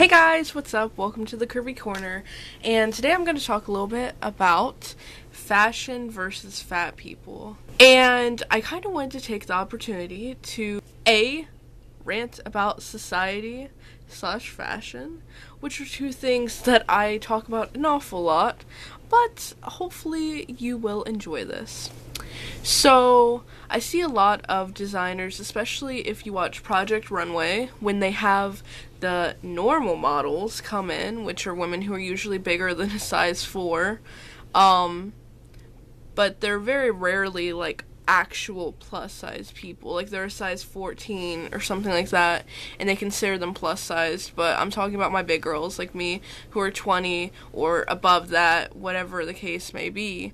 Hey guys, what's up? Welcome to the Curvy Corner, and today I'm going to talk a little bit about fashion versus fat people. And I kind of wanted to take the opportunity to rant about society slash fashion, which are two things that I talk about an awful lot, but hopefully you will enjoy this. So, I see a lot of designers, especially if you watch Project Runway, when they have the normal models come in, which are women who are usually bigger than a size 4, but they're very rarely, like, actual plus-size people. Like, they're a size 14 or something like that, and they consider them plus-sized, but I'm talking about my big girls, like me, who are 20 or above that, whatever the case may be.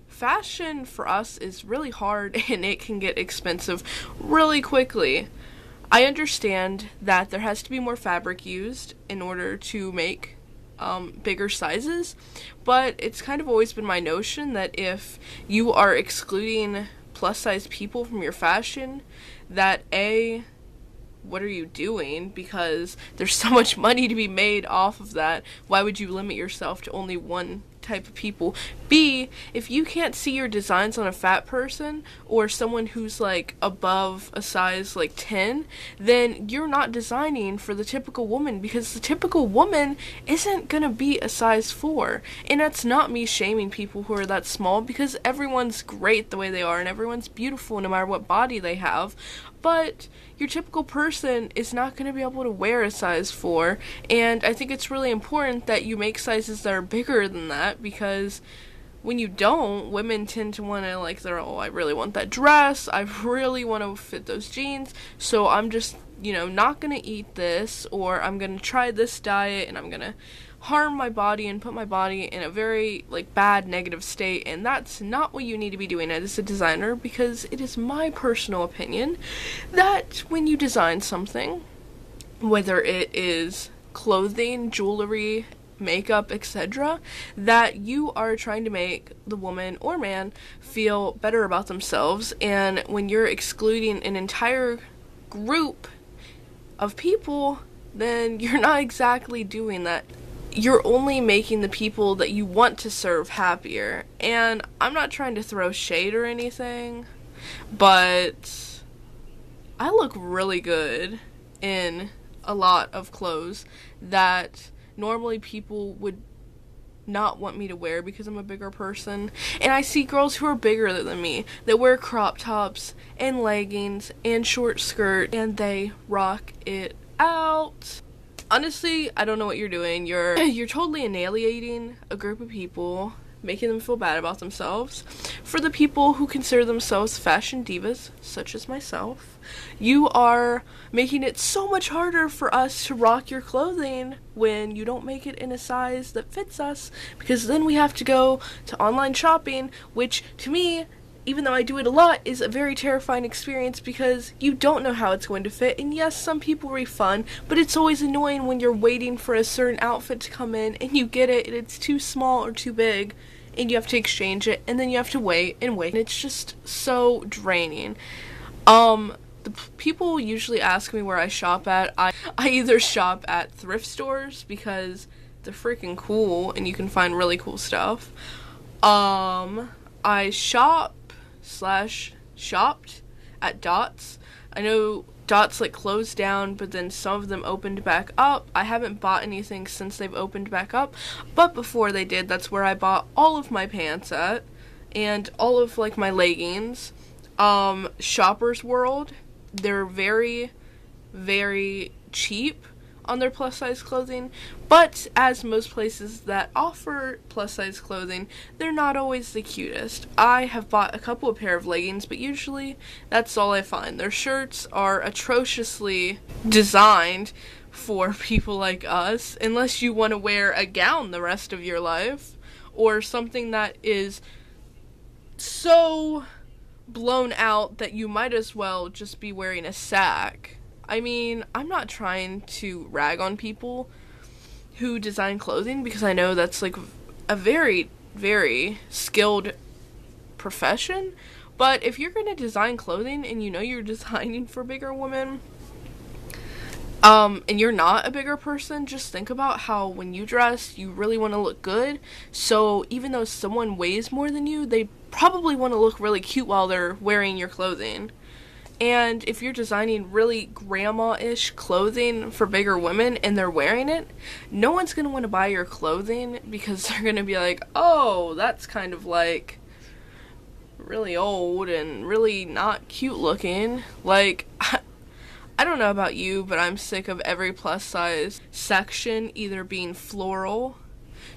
Fashion for us is really hard and it can get expensive really quickly. I understand that there has to be more fabric used in order to make bigger sizes, but it's kind of always been my notion that if you are excluding plus size people from your fashion, that what are you doing? Because there's so much money to be made off of that. Why would you limit yourself to only one type of people? B, if you can't see your designs on a fat person or someone who's like above a size like 10, then you're not designing for the typical woman, because the typical woman isn't gonna be a size 4. And that's not me shaming people who are that small, because everyone's great the way they are and everyone's beautiful no matter what body they have. But your typical person is not going to be able to wear a size 4, and I think it's really important that you make sizes that are bigger than that, because when you don't, women tend to want to, like, I really want that dress, I really want to fit those jeans, so I'm just, not going to eat this, or I'm going to try this diet, and I'm going to harm my body and put my body in a very, bad negative state, and that's not what you need to be doing as a designer, because it is my personal opinion that when you design something, whether it is clothing, jewelry, makeup, etc., that you are trying to make the woman or man feel better about themselves, and when you're excluding an entire group of people, then you're not exactly doing that. You're only making the people that you want to serve happier. And I'm not trying to throw shade or anything, but I look really good in a lot of clothes that normally people would not want me to wear because I'm a bigger person. And I see girls who are bigger than me that wear crop tops and leggings and short skirt, and they rock it out. Honestly, I don't know what you're doing. You're totally annihilating a group of people, making them feel bad about themselves. For the people who consider themselves fashion divas, such as myself, you are making it so much harder for us to rock your clothing when you don't make it in a size that fits us, because then we have to go to online shopping, which to me, even though I do it a lot, is a very terrifying experience, because you don't know how it's going to fit. And yes, some people refund, but it's always annoying when you're waiting for a certain outfit to come in and you get it and it's too small or too big and you have to exchange it, and then you have to wait and wait, and it's just so draining. People usually ask me where I shop at. I either shop at thrift stores because they're freaking cool and you can find really cool stuff. I shopped at Dots. I know Dots closed down, but then some of them opened back up. I haven't bought anything since they've opened back up, but before they did, that's where I bought all of my pants at and all of my leggings. Shoppers World, they're very, very cheap on their plus size clothing, but as most places that offer plus size clothing, they're not always the cutest. I have bought a couple of pair of leggings, but usually that's all I find. Their shirts are atrociously designed for people like us, unless you want to wear a gown the rest of your life, or something that is so blown out that you might as well just be wearing a sack. I mean, I'm not trying to rag on people who design clothing, because I know that's a very, very skilled profession, but if you're going to design clothing and you know you're designing for bigger women, and you're not a bigger person, just think about how when you dress, you really want to look good. So even though someone weighs more than you, they probably want to look really cute while they're wearing your clothing. And if you're designing really grandma-ish clothing for bigger women and they're wearing it, no one's going to want to buy your clothing because they're going to be like, oh, that's kind of like really old and really not cute looking. Like, I don't know about you, but I'm sick of every plus size section either being floral,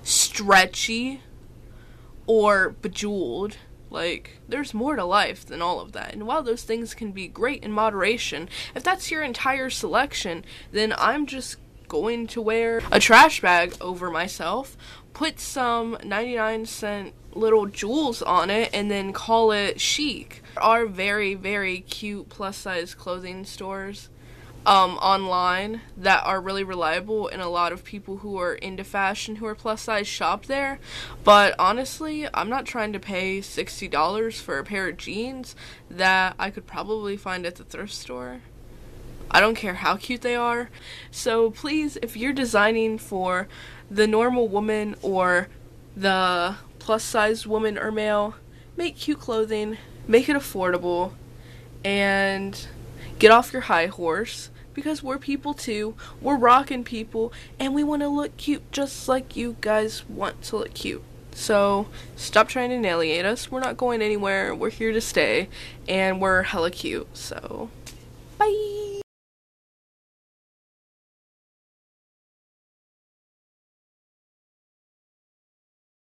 stretchy, or bejeweled. Like, there's more to life than all of that. And while those things can be great in moderation, if that's your entire selection, then I'm just going to wear a trash bag over myself, put some 99-cent little jewels on it, and then call it chic. There are very, very cute plus-size clothing stores online that are really reliable, and a lot of people who are into fashion who are plus size shop there. But honestly, I'm not trying to pay $60 for a pair of jeans that I could probably find at the thrift store. I don't care how cute they are. So please, if you're designing for the normal woman or the plus size woman or male, make cute clothing, make it affordable, and get off your high horse, because we're people too, we're rockin' people, and we want to look cute just like you guys want to look cute. So stop trying to annihilate us. We're not going anywhere, we're here to stay, and we're hella cute, so